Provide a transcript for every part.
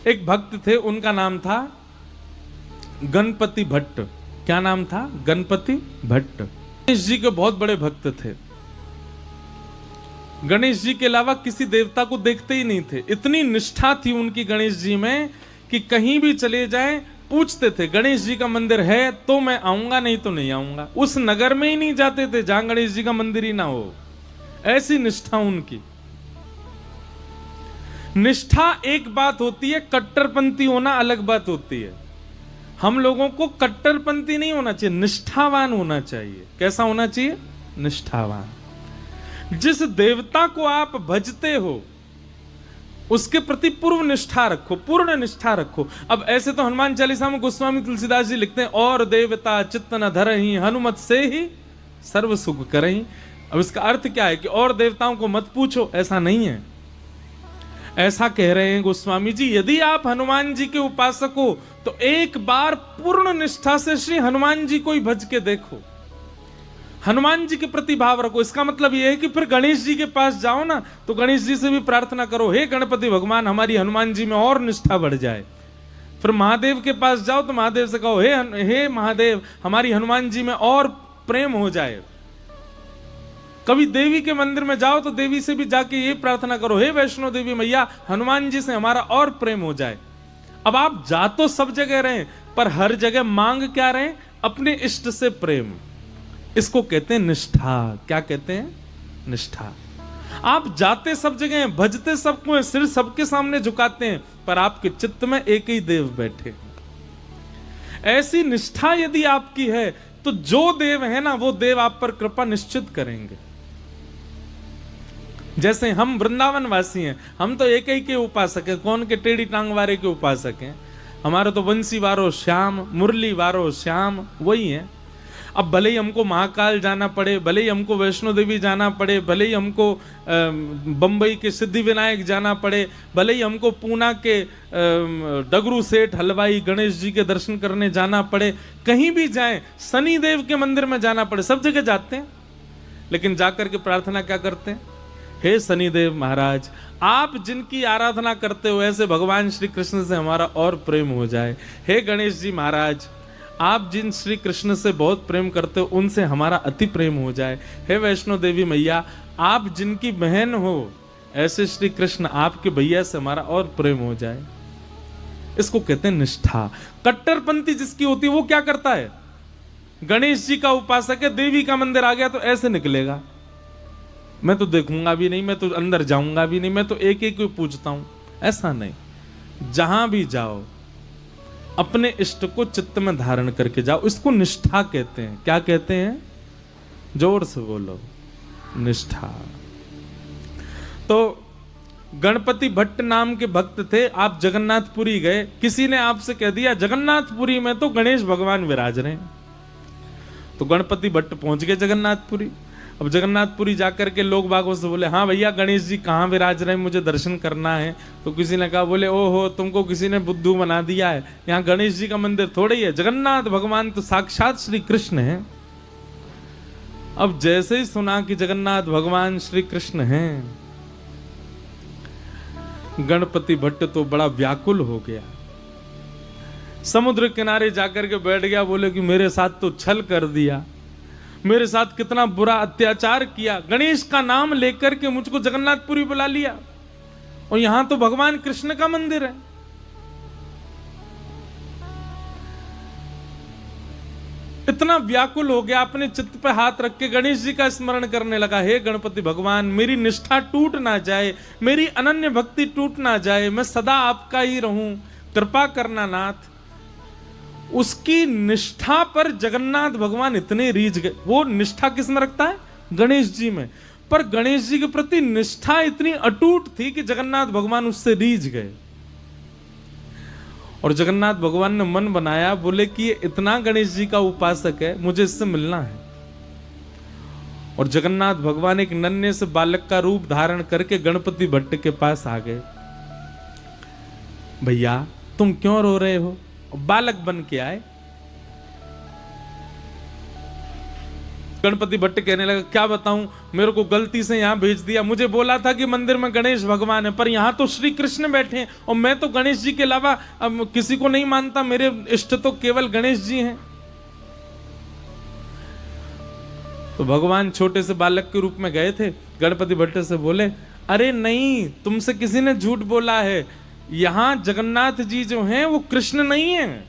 एक भक्त थे, उनका नाम था गणपति भट्ट। क्या नाम था? गणपति भट्ट। गणेश जी के बहुत बड़े भक्त थे। गणेश जी के अलावा किसी देवता को देखते ही नहीं थे। इतनी निष्ठा थी उनकी गणेश जी में कि कहीं भी चले जाएं पूछते थे गणेश जी का मंदिर है तो मैं आऊंगा, नहीं तो नहीं आऊंगा। उस नगर में ही नहीं जाते थे जहां गणेश जी का मंदिर ही ना हो। ऐसी निष्ठा उनकी। निष्ठा एक बात होती है, कट्टरपंथी होना अलग बात होती है। हम लोगों को कट्टरपंथी नहीं होना चाहिए, निष्ठावान होना चाहिए। कैसा होना चाहिए? निष्ठावान। जिस देवता को आप भजते हो उसके प्रति पूर्व निष्ठा रखो, पूर्ण निष्ठा रखो। अब ऐसे तो हनुमान चालीसा में गोस्वामी तुलसीदास जी लिखते हैं, और देवता चित्त न धरहि हनुमत से ही सर्व सुख करहि। अब इसका अर्थ क्या है कि और देवताओं को मत पूछो, ऐसा नहीं है। ऐसा कह रहे हैं गोस्वामी जी, यदि आप हनुमान जी के उपासक हो तो एक बार पूर्ण निष्ठा से श्री हनुमान जी को ही भज के देखो, हनुमान जी के प्रति भाव रखो। इसका मतलब यह है कि फिर गणेश जी के पास जाओ ना तो गणेश जी से भी प्रार्थना करो, हे गणपति भगवान हमारी हनुमान जी में और निष्ठा बढ़ जाए। फिर महादेव के पास जाओ तो महादेव से कहो, हे महादेव हमारी हनुमान जी में और प्रेम हो जाए। कभी देवी के मंदिर में जाओ तो देवी से भी जाके ये प्रार्थना करो, हे वैष्णो देवी मैया हनुमान जी से हमारा और प्रेम हो जाए। अब आप जा तो सब जगह रहे पर हर जगह मांग क्या रहे? अपने इष्ट से प्रेम। इसको कहते हैं निष्ठा। क्या कहते हैं? निष्ठा। आप जाते सब जगह हैं, भजते सबको हैं, सिर सबके सामने झुकाते हैं, पर आपके चित्त में एक ही देव बैठे। ऐसी निष्ठा यदि आपकी है तो जो देव है ना वो देव आप पर कृपा निश्चित करेंगे। जैसे हम वृंदावन वासी हैं, हम तो एक ही के उपासक हैं। कौन के? टेढ़ी टांग वारे के उपासक हैं। हमारा तो बंसी वारो श्याम, मुरली वारो श्याम, वही है। अब भले ही हमको महाकाल जाना पड़े, भले ही हमको वैष्णो देवी जाना पड़े, भले ही हमको बंबई के सिद्धि विनायक जाना पड़े, भले ही हमको पूना के डगरू सेठ हलवाई गणेश जी के दर्शन करने जाना पड़े, कहीं भी जाएं, शनि देव के मंदिर में जाना पड़े, सब जगह जाते हैं। लेकिन जाकर के प्रार्थना क्या करते हैं? हे शनिदेव महाराज, आप जिनकी आराधना करते हो ऐसे भगवान श्री कृष्ण से हमारा और प्रेम हो जाए। हे गणेश जी महाराज, आप जिन श्री कृष्ण से बहुत प्रेम करते हो उनसे हमारा अति प्रेम हो जाए। हे वैष्णो देवी मैया, आप जिनकी बहन हो ऐसे श्री कृष्ण आपके भैया से हमारा और प्रेम हो जाए। इसको कहते हैं निष्ठा। कट्टरपंथी जिसकी होती है वो क्या करता है? गणेश जी का उपासक है, देवी का मंदिर आ गया तो ऐसे निकलेगा, मैं तो देखूंगा भी नहीं, मैं तो अंदर जाऊंगा भी नहीं, मैं तो एक एक को पूछता हूं। ऐसा नहीं। जहां भी जाओ अपने इष्ट को चित्त में धारण करके जाओ। इसको निष्ठा कहते हैं। क्या कहते हैं? जोर से बोलो, निष्ठा। तो गणपति भट्ट नाम के भक्त थे। आप जगन्नाथपुरी गए, किसी ने आपसे कह दिया जगन्नाथपुरी में तो गणेश भगवान विराज रहे हैं। तो गणपति भट्ट पहुंच गए जगन्नाथपुरी। अब जगन्नाथपुरी जाकर के लोग बागों से बोले, हाँ भैया गणेश जी कहाँ विराज रहे हैं, मुझे दर्शन करना है। तो किसी ने कहा, बोले ओहो तुमको किसी ने बुद्धू बना दिया है, यहाँ गणेश जी का मंदिर थोड़ा ही है, जगन्नाथ भगवान तो साक्षात श्री कृष्ण है। अब जैसे ही सुना कि जगन्नाथ भगवान श्री कृष्ण हैं, गणपति भट्ट तो बड़ा व्याकुल हो गया। समुद्र किनारे जाकर के बैठ गया, बोले कि मेरे साथ तो छल कर दिया, मेरे साथ कितना बुरा अत्याचार किया, गणेश का नाम लेकर के मुझको जगन्नाथपुरी बुला लिया और यहां तो भगवान कृष्ण का मंदिर है। इतना व्याकुल हो गया, अपने चित्त पे हाथ रख के गणेश जी का स्मरण करने लगा, हे गणपति भगवान मेरी निष्ठा टूट ना जाए, मेरी अनन्य भक्ति टूट ना जाए, मैं सदा आपका ही रहूं, कृपा करना नाथ। उसकी निष्ठा पर जगन्नाथ भगवान इतने रीझ गए। वो निष्ठा किस में रखता है? गणेश जी में। पर गणेश जी के प्रति निष्ठा इतनी अटूट थी कि जगन्नाथ भगवान उससे रीझ गए और जगन्नाथ भगवान ने मन बनाया, बोले कि ये इतना गणेश जी का उपासक है, मुझे इससे मिलना है। और जगन्नाथ भगवान एक नन्हे से बालक का रूप धारण करके गणपति भट्ट के पास आ गए। भैया तुम क्यों रो रहे हो? बालक बन के आए। गणपति भट्ट कहने लगा, क्या बताऊं, मेरे को गलती से यहाँ भेज दिया। मुझे बोला था कि मंदिर में गणेश भगवान है, पर यहाँ तो श्री कृष्ण बैठे हैं और मैं तो गणेश जी के अलावा अब किसी को नहीं मानता, मेरे इष्ट तो केवल गणेश जी हैं। तो भगवान छोटे से बालक के रूप में गए थे, गणपति भट्ट से बोले, अरे नहीं, तुमसे किसी ने झूठ बोला है, यहाँ जगन्नाथ जी जो हैं वो कृष्ण नहीं है,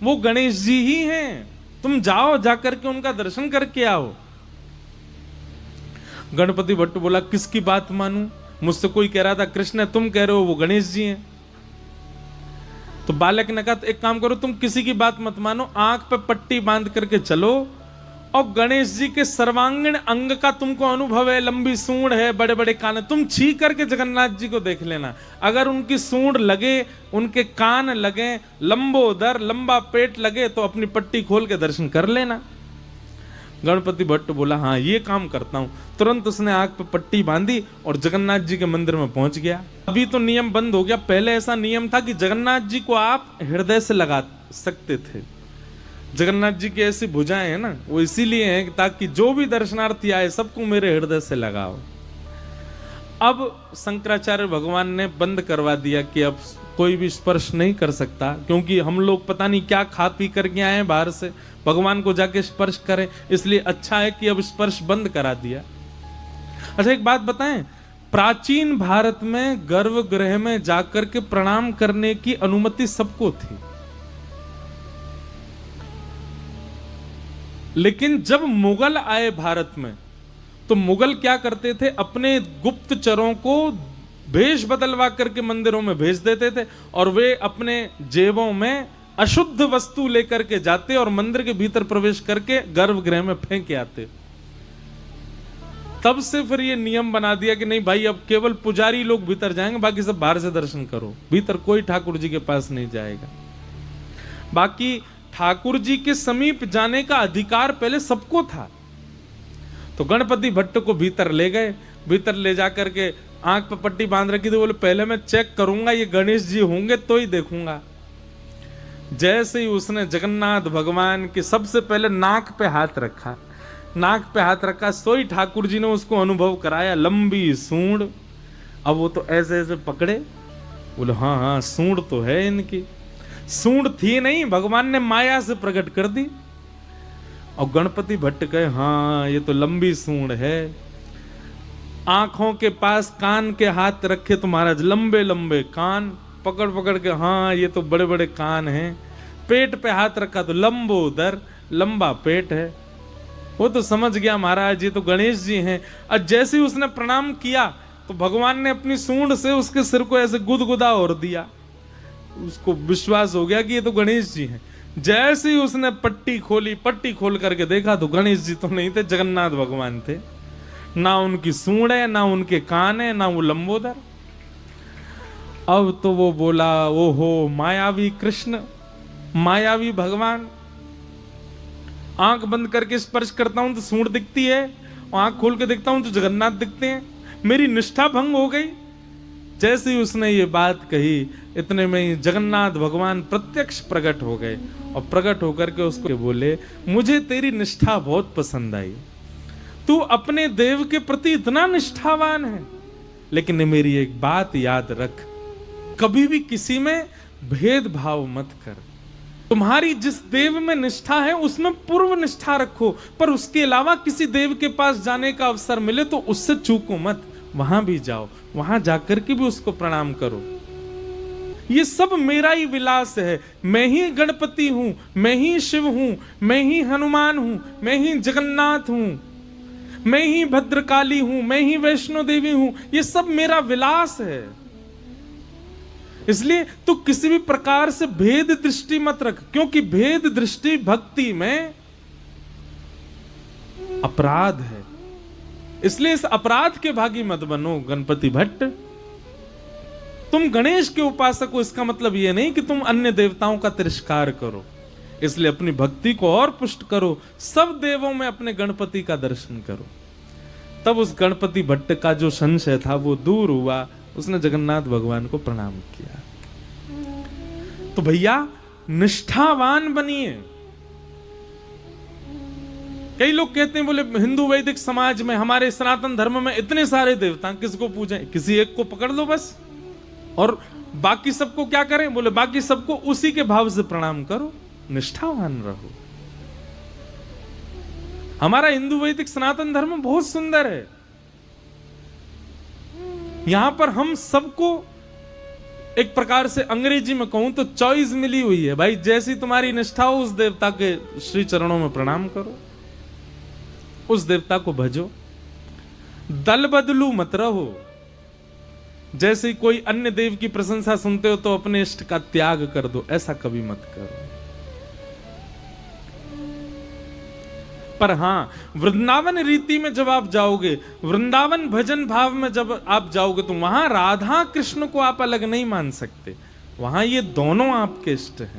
वो गणेश जी ही हैं, तुम जाओ, जाकर के उनका दर्शन करके आओ। गणपति भट्ट बोला, किसकी बात मानूं, मुझसे कोई कह रहा था कृष्ण है, तुम कह रहे हो वो गणेश जी हैं। तो बालक ने कहा, एक काम करो, तुम किसी की बात मत मानो, आंख पे पट्टी बांध करके चलो और गणेश जी के सर्वांगीण अंग का तुमको अनुभव है, लंबी सूंड है, बड़े बड़े कान है, तुम छी करके जगन्नाथ जी को देख लेना। अगर उनकी सूंड लगे, उनके कान लगे, लंबोदर लंबा पेट लगे, तो अपनी पट्टी खोल के दर्शन कर लेना। गणपति भट्ट बोला, हाँ ये काम करता हूं। तुरंत उसने आंख पे पट्टी बांधी और जगन्नाथ जी के मंदिर में पहुंच गया। अभी तो नियम बंद हो गया, पहले ऐसा नियम था कि जगन्नाथ जी को आप हृदय से लगा सकते थे। जगन्नाथ जी की ऐसी भुजाएं हैं ना, वो इसीलिए हैं ताकि जो भी दर्शनार्थी आए सबको मेरे हृदय से लगाओ। अब शंकराचार्य भगवान ने बंद करवा दिया कि अब कोई भी स्पर्श नहीं कर सकता, क्योंकि हम लोग पता नहीं क्या खा पी करके आए हैं बाहर से, भगवान को जाके स्पर्श करें, इसलिए अच्छा है कि अब स्पर्श बंद करा दिया। अच्छा एक बात बताएं, प्राचीन भारत में गर्भगृह में जाकर के प्रणाम करने की अनुमति सबको थी, लेकिन जब मुगल आए भारत में तो मुगल क्या करते थे, अपने गुप्तचरों को भेष बदलवा करके मंदिरों में भेज देते थे और वे अपने जेबों में अशुद्ध वस्तु लेकर के जाते और मंदिर के भीतर प्रवेश करके गर्भगृह में फेंक के आते। तब से फिर ये नियम बना दिया कि नहीं भाई, अब केवल पुजारी लोग भीतर जाएंगे, बाकी सब बाहर से दर्शन करो, भीतर कोई ठाकुर जी के पास नहीं जाएगा। बाकी ठाकुर जी के समीप जाने का अधिकार पहले सबको था। तो गणपति भट्ट को भीतर ले गए, भीतर ले जाकर के आंख पर पट्टी बांध रखी थी, बोले पहले मैं चेक करूंगा ये गणेश जी होंगे तो ही देखूंगा। जैसे ही उसने जगन्नाथ भगवान के सबसे पहले नाक पे हाथ रखा, नाक पे हाथ रखा, सोई ठाकुर जी ने उसको अनुभव कराया, लंबी सूंड। अब वो तो ऐसे ऐसे पकड़े, बोले हाँ हाँ सूंड तो है इनकी। सूंड थी नहीं, भगवान ने माया से प्रकट कर दी। और गणपति भट्ट कहे, हाँ ये तो लंबी सूंड है। आंखों के पास कान के हाथ रखे तो महाराज लंबे लंबे कान, पकड़ पकड़ के, हाँ ये तो बड़े बड़े कान हैं। पेट पे हाथ रखा तो लंबोदर, लंबा पेट है। वो तो समझ गया महाराज ये तो गणेश जी हैं। और जैसे ही उसने प्रणाम किया तो भगवान ने अपनी सूंड से उसके सिर को ऐसे गुदगुदा और दिया, उसको विश्वास हो गया कि ये तो गणेश जी हैं। जैसे ही उसने पट्टी खोली, पट्टी खोल करके देखा तो गणेश जी तो नहीं थे, जगन्नाथ भगवान थे। ना उनकी सूंड है, ना उनके कान है, ना वो लंबोदर। अब तो वो बोला, ओहो मायावी कृष्ण, मायावी भगवान। आंख बंद करके स्पर्श करता हूं तो सूंड दिखती है, आंख खोल के देखता हूं तो जगन्नाथ दिखते हैं, मेरी निष्ठा भंग हो गई। जैसे ही उसने ये बात कही, इतने में ही जगन्नाथ भगवान प्रत्यक्ष प्रकट हो गए और प्रकट होकर के उसको बोले, मुझे तेरी निष्ठा बहुत पसंद आई, तू अपने देव के प्रति इतना निष्ठावान है, लेकिन मेरी एक बात याद रख, कभी भी किसी में भेदभाव मत कर। तुम्हारी जिस देव में निष्ठा है उसमें पूर्व निष्ठा रखो, पर उसके अलावा किसी देव के पास जाने का अवसर मिले तो उससे चूको मत, वहां भी जाओ, वहां जाकर के भी उसको प्रणाम करो। ये सब मेरा ही विलास है, मैं ही गणपति हूं, मैं ही शिव हूं, मैं ही हनुमान हूं, मैं ही जगन्नाथ हूं, मैं ही भद्रकाली हूं, मैं ही वैष्णो देवी हूं, ये सब मेरा विलास है। इसलिए तू किसी भी प्रकार से भेद दृष्टि मत रख, क्योंकि भेद दृष्टि भक्ति में अपराध है। इसलिए इस अपराध के भागी मत बनो गणपति भट्ट। तुम गणेश के उपासक हो, इसका मतलब यह नहीं कि तुम अन्य देवताओं का तिरस्कार करो। इसलिए अपनी भक्ति को और पुष्ट करो, सब देवों में अपने गणपति का दर्शन करो। तब उस गणपति भट्ट का जो संशय था वो दूर हुआ, उसने जगन्नाथ भगवान को प्रणाम किया। तो भैया निष्ठावान बनिए, कई लोग कहते हैं, बोले हिंदू वैदिक समाज में, हमारे सनातन धर्म में इतने सारे देवता, किसको पूजें? किसी एक को पकड़ लो बस, और बाकी सबको क्या करें? बोले बाकी सबको उसी के भाव से प्रणाम करो, निष्ठावान रहो। हमारा हिंदू वैदिक सनातन धर्म बहुत सुंदर है। यहां पर हम सबको एक प्रकार से अंग्रेजी में कहूं तो चॉइस मिली हुई है भाई, जैसी तुम्हारी निष्ठा हो उस देवता के श्री चरणों में प्रणाम करो, उस देवता को भजो, दल बदलू मत रहो। जैसे कोई अन्य देव की प्रशंसा सुनते हो तो अपने इष्ट का त्याग कर दो, ऐसा कभी मत करो। पर हां, वृंदावन रीति में जब आप जाओगे, वृंदावन भजन भाव में जब आप जाओगे, तो वहां राधा कृष्ण को आप अलग नहीं मान सकते, वहां ये दोनों आपके इष्ट हैं।